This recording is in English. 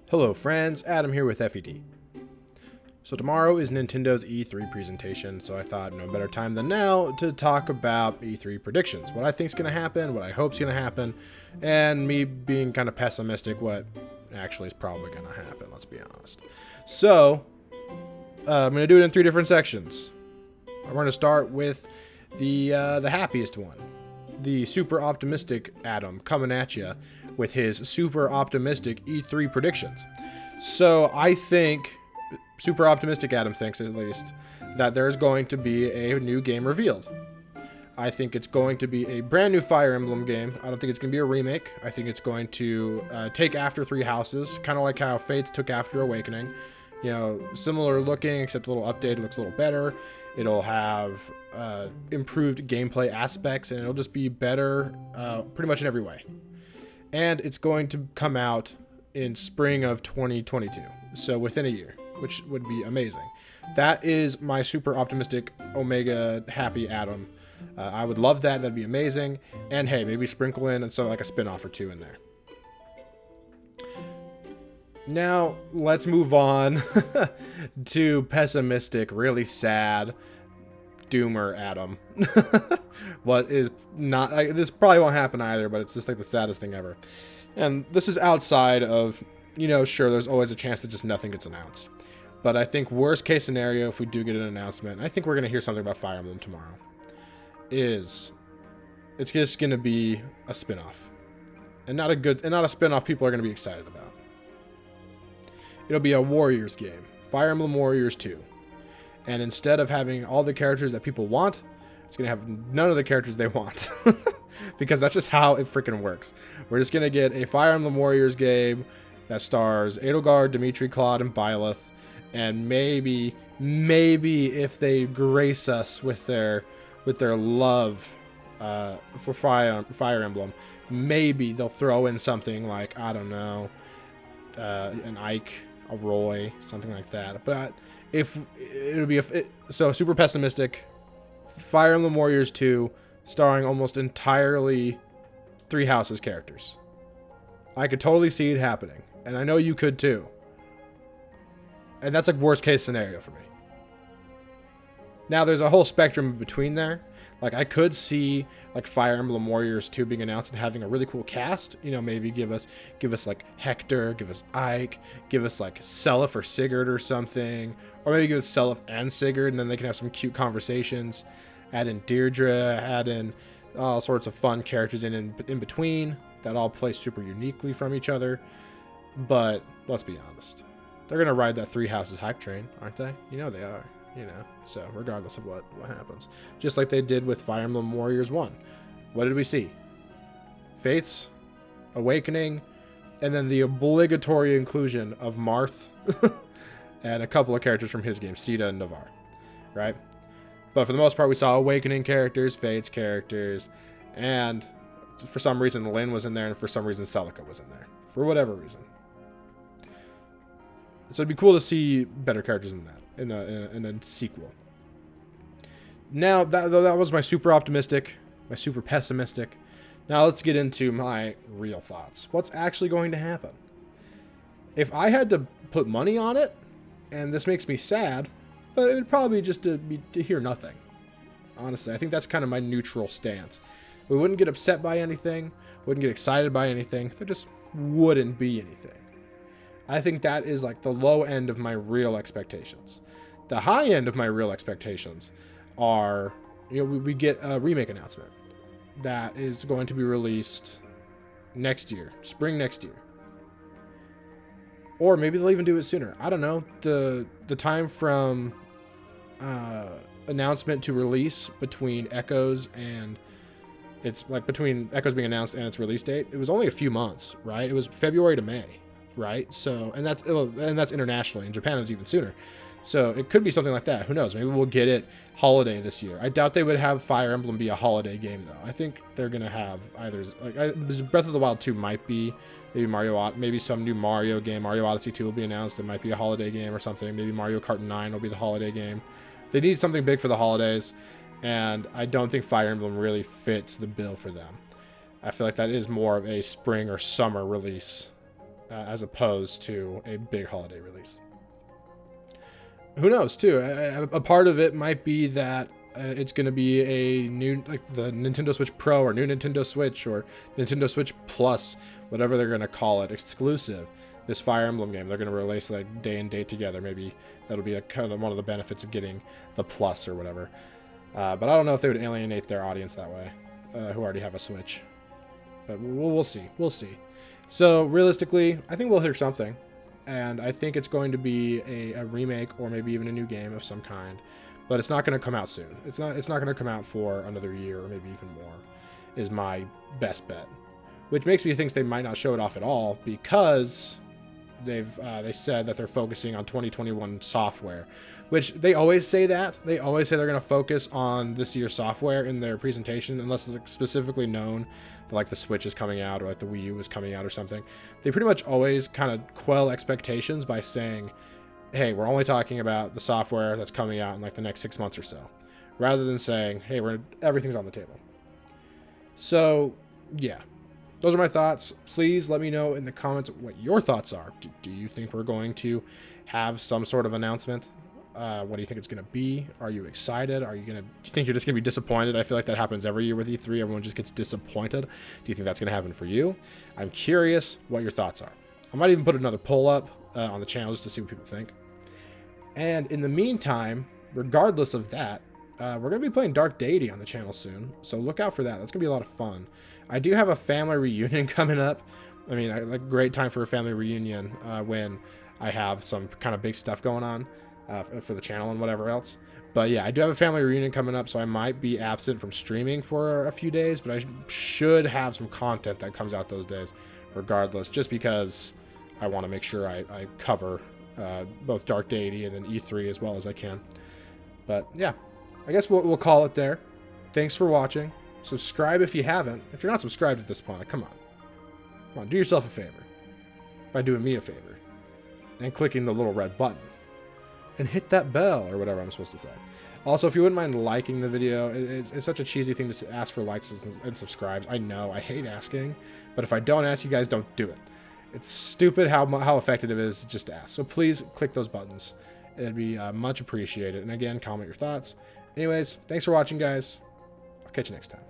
Hello friends, Adam here with FED. So tomorrow is Nintendo's E3 presentation, so I thought no better time than now to talk about E3 predictions. What I think is going to happen, what I hope is going to happen, and me being kind of pessimistic, what actually is probably going to happen, let's be honest. So, I'm going to do it in three different sections. We're going to start with the happiest one. The super optimistic Adam coming at you with his super optimistic E3 predictions. So I think, super optimistic Adam thinks at least, that there's going to be a new game revealed. I think it's going to be a brand new Fire Emblem game. I don't think it's going to be a remake. I think it's going to take after Three Houses, kind of like how Fates took after Awakening. You know, similar looking, except a little updated, looks a little better. It'll have improved gameplay aspects, and it'll just be better pretty much in every way. And it's going to come out in spring of 2022, so within a year, which would be amazing. That is my super optimistic Omega happy Adam. I would love that. That'd be amazing. And hey, maybe sprinkle in and something like a spin-off or two in there. Now, let's move on to pessimistic, really sad Doomer Adam. What is not... this probably won't happen either, but it's just like the saddest thing ever. And this is outside of, you know, sure, there's always a chance that just nothing gets announced. But I think worst case scenario, if we do get an announcement, I think we're going to hear something about Fire Emblem tomorrow, is it's just going to be a spin-off. And not a spin-off people are going to be excited about. It'll be a Warriors game. Fire Emblem Warriors 2. And instead of having all the characters that people want, it's going to have none of the characters they want. Because that's just how it freaking works. We're just going to get a Fire Emblem Warriors game that stars Edelgard, Dimitri, Claude, and Byleth. And maybe if they grace us with their love for Fire Emblem, maybe they'll throw in something like, I don't know, an Ike, a Roy, something like that. But if it'll be so super pessimistic, Fire Emblem Warriors 2 starring almost entirely Three Houses characters. I could totally see it happening, and I know you could too. And that's like worst case scenario for me. Now there's a whole spectrum between there. Like I could see like Fire Emblem Warriors 2 being announced and having a really cool cast. You know, maybe give us like Hector, give us Ike, give us like Seliph or Sigurd or something. Or maybe give us Seliph and Sigurd, and then they can have some cute conversations. Add in Deirdre, add in all sorts of fun characters in between that all play super uniquely from each other. But let's be honest. They're going to ride that Three Houses hype train, aren't they? You know they are. You know, so regardless of what happens. Just like they did with Fire Emblem Warriors 1. What did we see? Fates, Awakening, and then the obligatory inclusion of Marth and a couple of characters from his game, Sita and Navarre, right? But for the most part, we saw Awakening characters, Fates characters, and for some reason Lyn was in there, and for some reason Celica was in there. For whatever reason. So it'd be cool to see better characters than that in a sequel. Now, that was my super optimistic, my super pessimistic. Now let's get into my real thoughts. What's actually going to happen? If I had to put money on it, and this makes me sad, but it would probably just be to hear nothing. Honestly, I think that's kind of my neutral stance. We wouldn't get upset by anything, wouldn't get excited by anything. There just wouldn't be anything. I think that is like the low end of my real expectations. The high end of my real expectations are, you know, we get a remake announcement that is going to be released next year, spring next year. Or maybe they'll even do it sooner. I don't know. The time from announcement to release between Echoes and it's like between Echoes being announced and its release date, it was only a few months, right? It was February to May. Right, so and that's internationally. In Japan, it was even sooner. So it could be something like that. Who knows? Maybe we'll get it holiday this year. I doubt they would have Fire Emblem be a holiday game though. I think they're gonna have either like Breath of the Wild 2 might be, maybe some new Mario game. Mario Odyssey 2 will be announced. It might be a holiday game or something. Maybe Mario Kart 9 will be the holiday game. They need something big for the holidays, and I don't think Fire Emblem really fits the bill for them. I feel like that is more of a spring or summer release as opposed to a big holiday release. Who knows, too? A part of it might be that it's going to be a new, like the Nintendo Switch Pro or new Nintendo Switch or Nintendo Switch Plus, whatever they're going to call it, exclusive. This Fire Emblem game, they're going to release like day and date together. Maybe that'll be a kind of one of the benefits of getting the Plus or whatever. But I don't know if they would alienate their audience that way, who already have a Switch. But we'll see. We'll see. So realistically, I think we'll hear something. And I think it's going to be a remake or maybe even a new game of some kind. But it's not going to come out soon. It's not going to come out for another year or maybe even more, is my best bet. Which makes me think they might not show it off at all because they said that they're focusing on 2021 software, which they always say that. They always say they're going to focus on this year's software in their presentation, unless it's like specifically known that like the Switch is coming out or like the Wii U is coming out or something. They pretty much always kind of quell expectations by saying, hey, we're only talking about the software that's coming out in like the next 6 months or so, rather than saying, hey, everything's on the table. So yeah, those are my thoughts. Please let me know in the comments what your thoughts are. Do you think we're going to have some sort of announcement? What do you think it's going to be? Are you excited? Do you think you're just going to be disappointed? I feel like that happens every year with E3. Everyone just gets disappointed. Do you think that's going to happen for you? I'm curious what your thoughts are. I might even put another poll up on the channel just to see what people think. And in the meantime, regardless of that, we're going to be playing Dark Deity on the channel soon, so look out for that. That's going to be a lot of fun. I do have a family reunion coming up. I mean, a great time for a family reunion when I have some kind of big stuff going on for the channel and whatever else. But yeah, I do have a family reunion coming up, so I might be absent from streaming for a few days, but I should have some content that comes out those days regardless, just because I want to make sure I cover both Dark Deity and then E3 as well as I can. But yeah, I guess we'll call it there. Thanks for watching. Subscribe if you haven't. If you're not subscribed at this point, come on, do yourself a favor by doing me a favor and clicking the little red button and hit that bell or whatever I'm supposed to say. Also, if you wouldn't mind liking the video, it's such a cheesy thing to ask for likes and subscribes. I know, I hate asking, but if I don't ask, you guys don't do it. It's stupid how effective it is just to ask. So please click those buttons. It'd be much appreciated. And again, comment your thoughts. Anyways, thanks for watching, guys. I'll catch you next time.